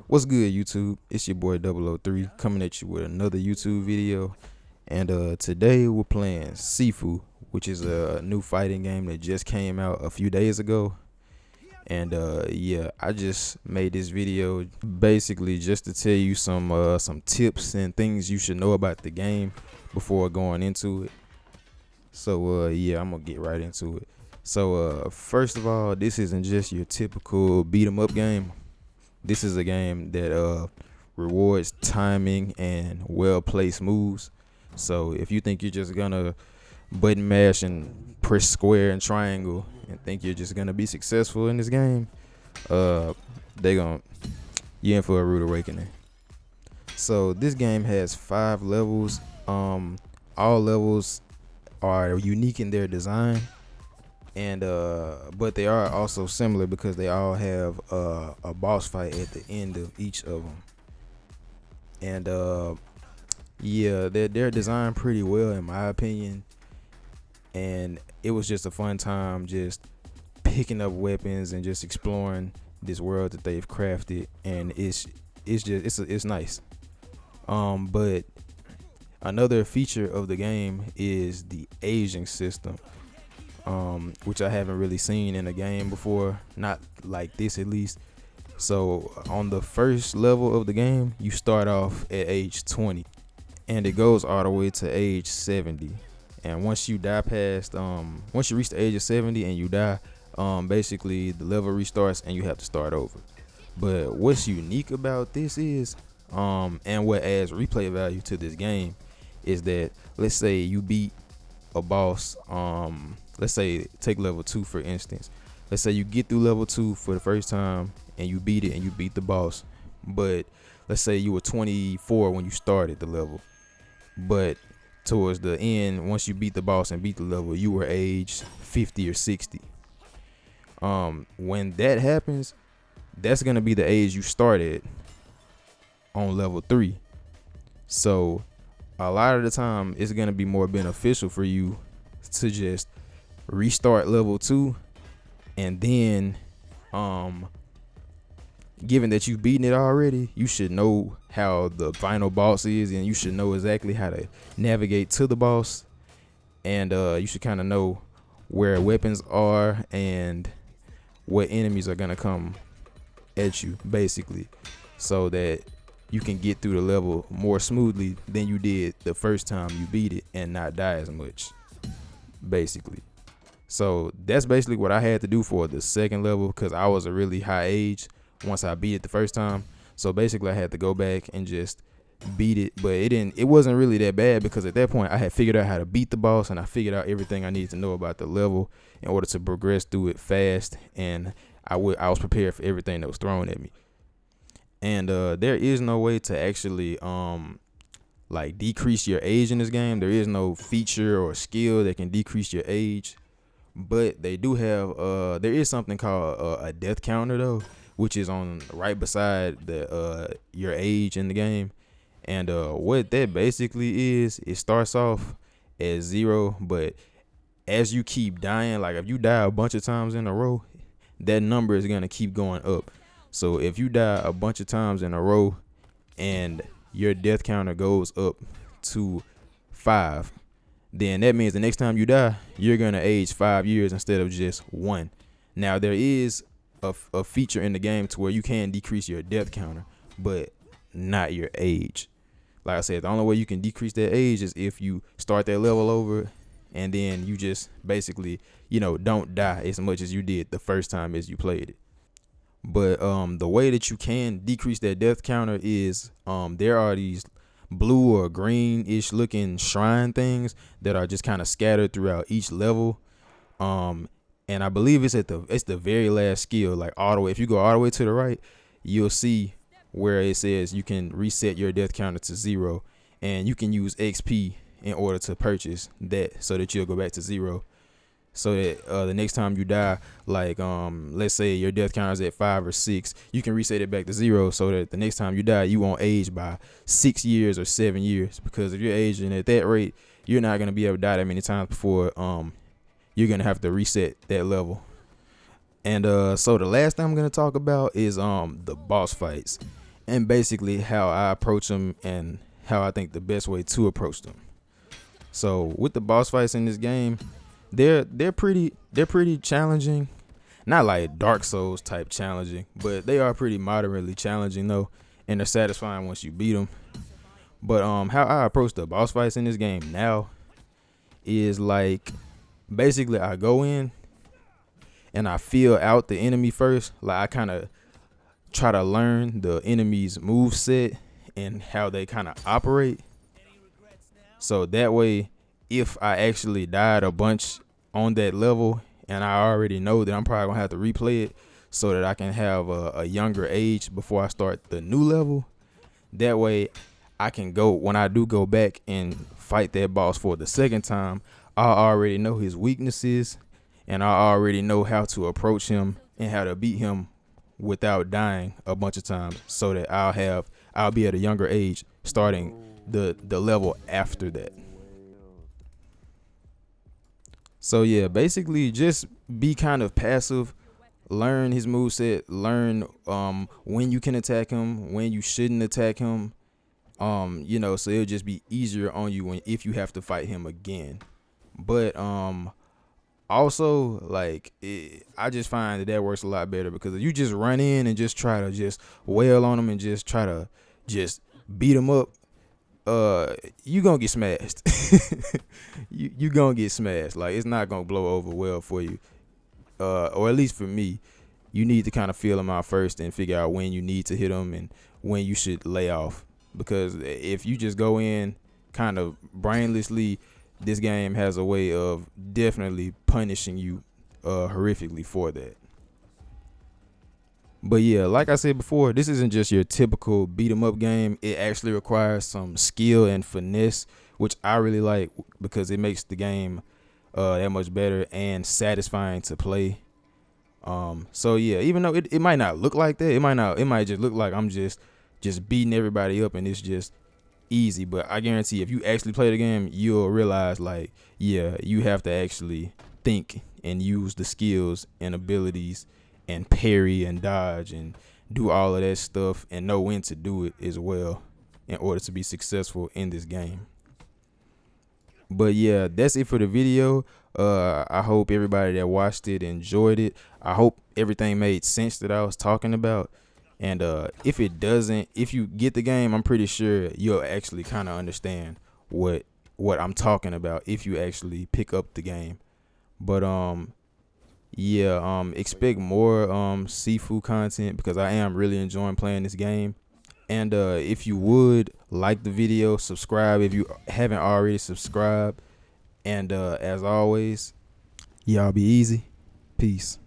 What's good, YouTube? It's your boy 003 coming at you with another YouTube video. And today we're playing Sifu, which is a new fighting game that just came out a few days ago. And yeah, I just made this video basically just to tell you some tips and things you should know about the game before going into it. So yeah, I'm gonna get right into it. So first of all, this isn't just your typical beat 'em up game. This is a game that rewards timing and well-placed moves. So if you think you're just gonna button mash and press square and triangle and think you're just gonna be successful in this game, you're in for a rude awakening. So this game has 5 levels. All levels are unique in their design, and but they are also similar because they all have a boss fight at the end of each of them. And yeah, they're designed pretty well in my opinion, and it was just a fun time just picking up weapons and just exploring this world that they've crafted, and it's nice. But another feature of the game is the aging system, which I haven't really seen in a game before, not like this at least. So on the first level of the game, you start off at age 20, and it goes all the way to age 70. And once you reach the age of 70 and you die, basically the level restarts and you have to start over. But what's unique about this is, and what adds replay value to this game is that, let's say you beat a boss, let's say take level 2 for instance. Let's say you get through level 2 for the first time and you beat it and you beat the boss, but let's say you were 24 when you started the level, but towards the end, once you beat the boss and beat the level, you were age 50 or 60. When that happens, that's gonna be the age you started on level 3. So a lot of the time it's gonna be more beneficial for you to just restart level 2, and then given that you've beaten it already, you should know how the final boss is, and you should know exactly how to navigate to the boss, and you should kind of know where weapons are and what enemies are gonna come at you, basically, so that you can get through the level more smoothly than you did the first time you beat it and not die as much, basically. So that's basically what I had to do for the second level, because I was a really high age once I beat it the first time. So basically I had to go back and just beat it, but it wasn't really that bad, because at that point I had figured out how to beat the boss, and I figured out everything I needed to know about the level in order to progress through it fast, and I was prepared for everything that was thrown at me. And there is no way to actually like decrease your age in this game. There is no feature or skill that can decrease your age, but they do have there is something called a death counter though, which is on right beside the your age in the game. And what that basically is, it starts off at 0, but as you keep dying, like if you die a bunch of times in a row, that number is gonna keep going up. So if you die a bunch of times in a row and your death counter goes up to 5, then that means the next time you die, you're gonna age 5 years instead of just 1. Now there is a feature in the game to where you can decrease your death counter, but not your age. Like I said, the only way you can decrease that age is if you start that level over, and then you just basically, don't die as much as you did the first time as you played it. But the way that you can decrease that death counter is there are these blue or greenish looking shrine things that are just kind of scattered throughout each level. And I believe it's the very last skill, like all the way. If you go all the way to the right, you'll see where it says you can reset your death counter to 0, and you can use XP in order to purchase that so that you'll go back to 0. So that the next time you die, like let's say your death counter is at 5 or 6, you can reset it back to 0, so that the next time you die, you won't age by 6 years or 7 years. Because if you're aging at that rate, you're not gonna be able to die that many times before you're gonna have to reset that level. And so the last thing I'm gonna talk about is the boss fights. and basically how I approach them and how I think the best way to approach them. So with the boss fights in this game, they're pretty challenging. Not like Dark Souls type challenging, but they are pretty moderately challenging though, and they're satisfying once you beat them. But how I approach the boss fights in this game now is like basically I go in and I feel out the enemy first. Like I kind of try to learn the enemy's move set and how they kind of operate. So that way, if I actually died a bunch on that level and I already know that I'm probably gonna have to replay it so that I can have a younger age before I start the new level. That way I can go, when I do go back and fight that boss for the second time, I already know his weaknesses and I already know how to approach him and how to beat him without dying a bunch of times, so that I'll be at a younger age starting the level after that. So yeah, basically just be kind of passive, learn his moveset, learn when you can attack him, when you shouldn't attack him. So it'll just be easier on you if you have to fight him again. But also, like, I just find that works a lot better, because if you just run in and just try to just wail on them and just try to just beat them up, you gonna get smashed. you gonna get smashed. Like, it's not gonna blow over well for you, or at least for me. You need to kind of feel them out first and figure out when you need to hit them and when you should lay off, because if you just go in kind of brainlessly, this game has a way of definitely punishing you horrifically for that. But yeah, like I said before, this isn't just your typical beat 'em up game. It actually requires some skill and finesse, which I really like, because it makes the game that much better and satisfying to play. So yeah, even though it might not look like that, it might just look like I'm just beating everybody up and it's just easy. But I guarantee if you actually play the game, you'll realize, like, yeah, you have to actually think and use the skills and abilities and parry and dodge and do all of that stuff and know when to do it as well in order to be successful in this game. But yeah, that's it for the video. I hope everybody that watched it enjoyed it. I hope everything made sense that I was talking about. And if it doesn't, if you get the game, I'm pretty sure you'll actually kind of understand what I'm talking about if you actually pick up the game. But expect more Sifu content, because I am really enjoying playing this game. And if you would like the video, subscribe if you haven't already subscribed. And as always, y'all be easy. Peace.